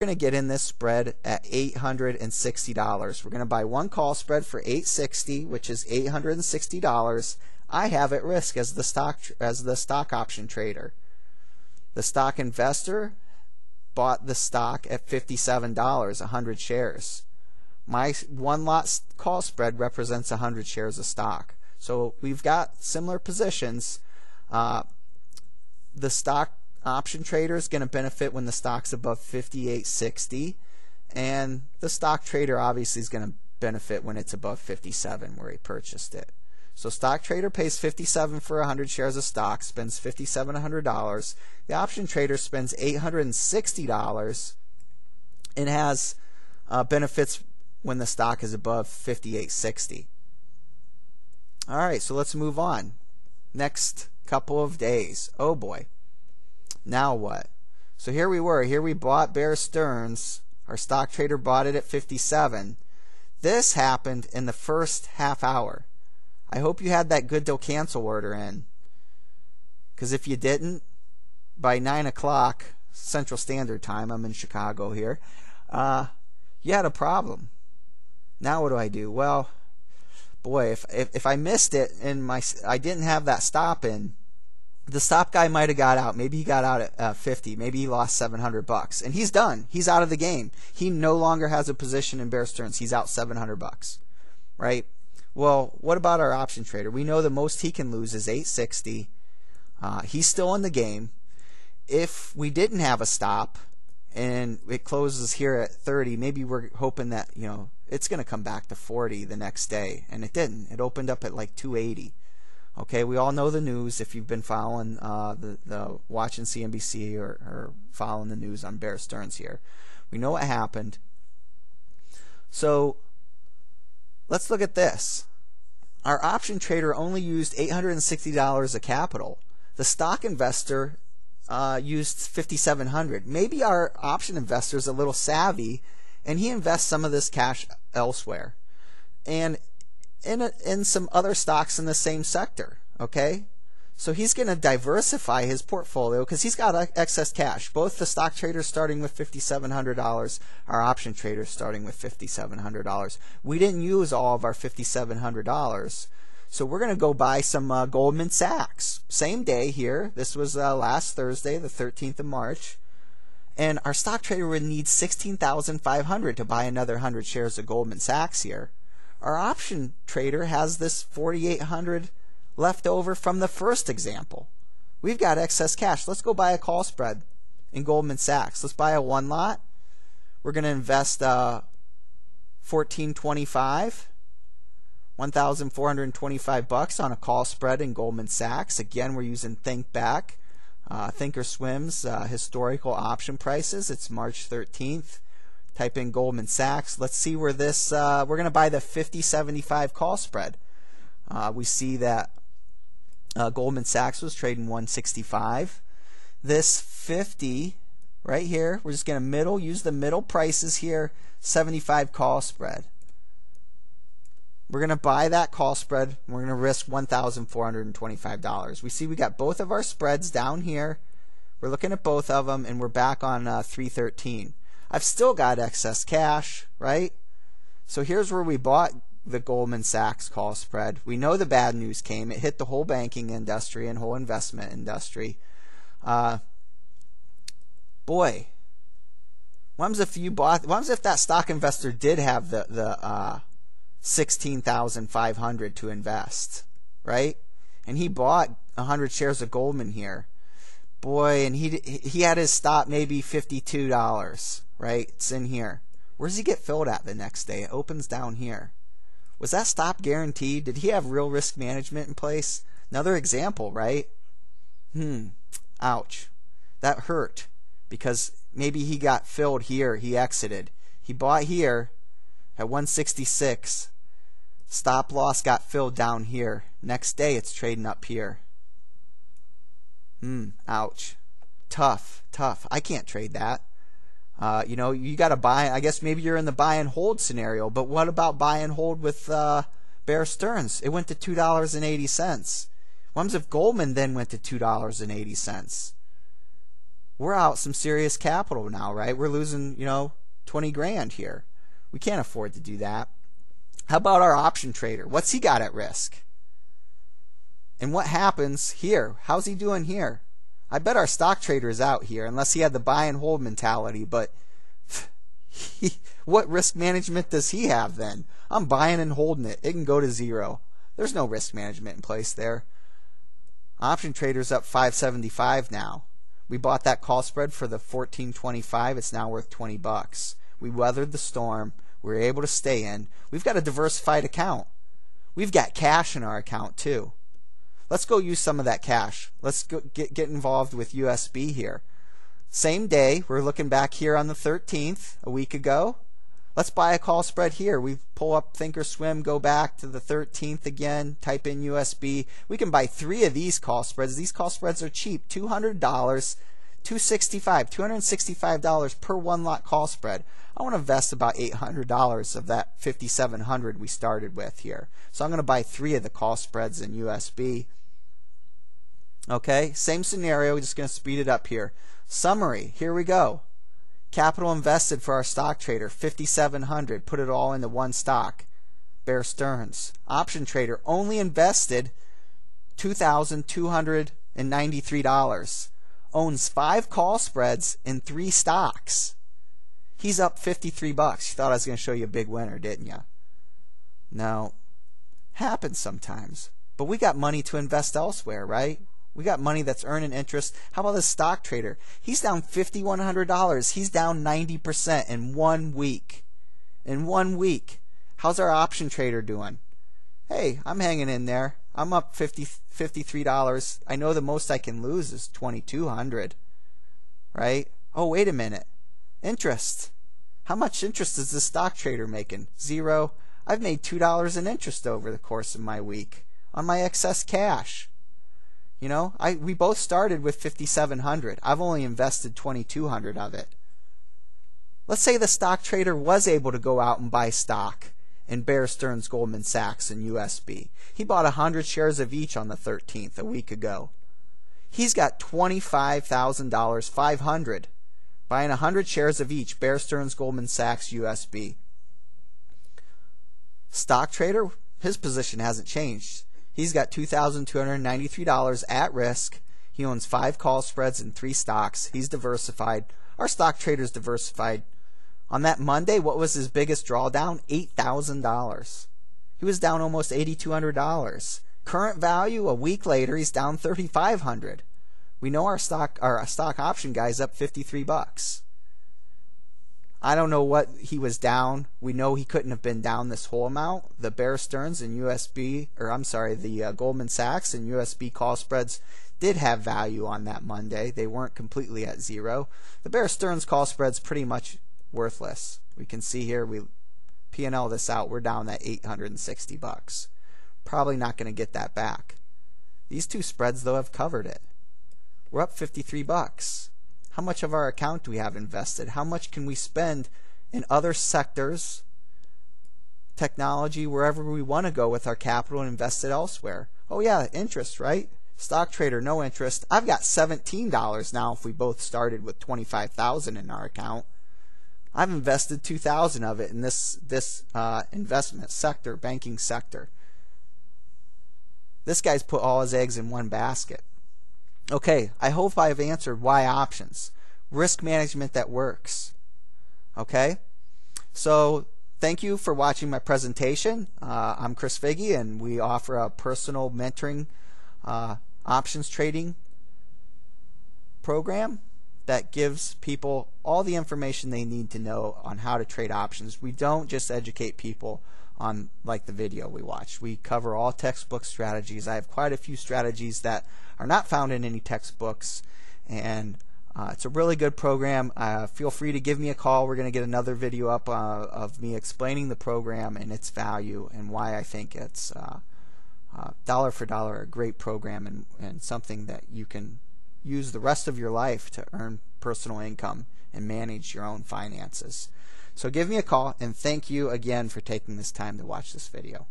going to get in this spread at $860. We're going to buy one call spread for $860, which is $860. I have at risk as the stock option trader. The stock investor bought the stock at $57, 100 shares. My one lot call spread represents 100 shares of stock. So we've got similar positions. The stock option trader is going to benefit when the stock's above 58.60, and the stock trader obviously is going to benefit when it's above 57 where he purchased it. So stock trader pays $57 for 100 shares of stock, spends $5,700. The option trader spends $860 and has benefits when the stock is above 58.60. All right, so let's move on. Next couple of days. Oh boy. Now what? So here we were. Here we bought Bear Stearns. Our stock trader bought it at 57. This happened in the first half hour. I hope you had that good till cancel order in, because if you didn't, by 9 o'clock Central Standard Time, I'm in Chicago here, you had a problem. Now what do I do? Well, boy, if I missed it and I didn't have that stop in, the stop guy might have got out. Maybe he got out at 50. Maybe he lost $700, and he's done. He's out of the game. He no longer has a position in Bear Stearns. He's out $700, right? Well, what about our option trader? We know the most he can lose is $860. He's still in the game. If we didn't have a stop and it closes here at 30, maybe we're hoping that, you know, it's going to come back to 40 the next day, and it didn't. It opened up at like 280. Okay, we all know the news if you've been following the watching CNBC or following the news on Bear Stearns here. We know what happened. So let's look at this. Our option trader only used $860 of capital. The stock investor used $5,700. Maybe our option investor is a little savvy, and he invests some of this cash elsewhere, and in some other stocks in the same sector. Okay, so he's going to diversify his portfolio because he's got excess cash. Both the stock traders starting with $5,700, our option traders starting with $5,700. We didn't use all of our $5,700, so we're going to go buy some Goldman Sachs. Same day here. This was last Thursday, the 13th of March. And our stock trader would need $16,500 to buy another 100 shares of Goldman Sachs here. Our option trader has this $4,800 left over from the first example. We've got excess cash. Let's go buy a call spread in Goldman Sachs. Let's buy a one lot. We're going to invest $1,425, $1,425 on a call spread in Goldman Sachs. Again, we're using ThinkBack, Thinkorswim's historical option prices. It's March 13th. Type in Goldman Sachs. Let's see where this, we're going to buy the 50.75 call spread. We see that Goldman Sachs was trading 165. This 50 right here, we're just going to use the middle prices here, 75 call spread. We're going to buy that call spread. We're going to risk $1,425. We see we got both of our spreads down here. We're looking at both of them, and we're back on 313. I've still got excess cash, right? So here's where we bought the Goldman Sachs call spread. We know the bad news came. It hit the whole banking industry and whole investment industry. Boy, what if that stock investor did have the $16,500 to invest, right? And he bought 100 shares of Goldman here. Boy, and he had his stop maybe $52, right? It's in here. Where does he get filled at the next day? It opens down here. Was that stop guaranteed? Did he have real risk management in place? Another example, right? Ouch. That hurt, because maybe he got filled here. He exited. He bought here at 166. Stop loss got filled down here. Next day it's trading up here. Ouch. Tough. I can't trade that. You know, you got to buy. I guess maybe you're in the buy and hold scenario, but what about buy and hold with Bear Stearns? It went to $2.80. What if Goldman then went to $2.80? we're out some serious capital now, right? We're losing, 20 grand here. We can't afford to do that. How about our option trader? What's he got at risk? And what happens here? How's he doing here? I bet our stock trader is out here, unless he had the buy and hold mentality, but what risk management does he have then? I'm buying and holding it. It can go to zero. There's no risk management in place there. Option trader's up 575 now. We bought that call spread for the 14.25. It's now worth 20 bucks. We weathered the storm. We were able to stay in. We've got a diversified account. We've got cash in our account too. Let's go use some of that cash. Let's go get involved with USB here. Same day, we're looking back here on the 13th, a week ago. Let's buy a call spread here. We pull up Thinkorswim, go back to the 13th again, type in USB. We can buy 3 of these call spreads. These call spreads are cheap, $200, $265 per one lot call spread. I want to invest about $800 of that $5,700 we started with here. So I'm going to buy 3 of the call spreads in USB. Okay, same scenario, we're just going to speed it up here. Summary, here we go. Capital invested for our stock trader, $5,700. Put it all into one stock. Bear Stearns. Option trader only invested $2,293. Owns 5 call spreads in 3 stocks. He's up 53 bucks. You thought I was going to show you a big winner, didn't you? No. Happens sometimes. But we got money to invest elsewhere, right? We got money that's earning interest. How about this stock trader? He's down $5,100. He's down 90% in 1 week. In 1 week. How's our option trader doing? Hey, I'm hanging in there. I'm up $53. I know the most I can lose is $2,200. Right? Oh, wait a minute. Interest. How much interest is this stock trader making? 0. I've made $2 in interest over the course of my week on my excess cash. We both started with $5,700. I've only invested $2,200 of it. Let's say the stock trader was able to go out and buy stock in Bear Stearns, Goldman Sachs, and USB. He bought 100 shares of each on the 13th, a week ago. He's got $25,000, 500, buying 100 shares of each, Bear Stearns, Goldman Sachs, USB. Stock trader, his position hasn't changed. He's got $2,293 at risk. He owns 5 call spreads and 3 stocks. He's diversified. Our stock trader's diversified. On that Monday, what was his biggest drawdown? $8,000. He was down almost $8,200. Current value, a week later, he's down $3,500. We know our stock option guy's up 53 bucks. I don't know what he was down. We know he couldn't have been down this whole amount. The Bear Stearns and the Goldman Sachs and USB call spreads did have value on that Monday. They weren't completely at 0. The Bear Stearns call spread's pretty much worthless. We can see here, we P&L this out, we're down at 860 bucks. Probably not going to get that back. These 2 spreads though have covered it. We're up 53 bucks. How much of our account do we have invested? How much can we spend in other sectors, technology, wherever we want to go with our capital and invest it elsewhere? Oh yeah, interest, right? Stock trader, no interest. I've got $17 now if we both started with $25,000 in our account. I've invested $2,000 of it in this investment sector, banking sector. This guy's put all his eggs in one basket. Okay, I hope I've answered why options. Risk management that works. Okay? So, thank you for watching my presentation. I'm Chris Figge, and we offer a personal mentoring options trading program that gives people all the information they need to know on how to trade options. We don't just educate people on like the video we watched. We cover all textbook strategies. I have quite a few strategies that are not found in any textbooks, and it's a really good program. Feel free to give me a call. We're going to get another video up of me explaining the program and its value and why I think it's dollar for dollar a great program and something that you can use the rest of your life to earn personal income and manage your own finances. So give me a call, and thank you again for taking this time to watch this video.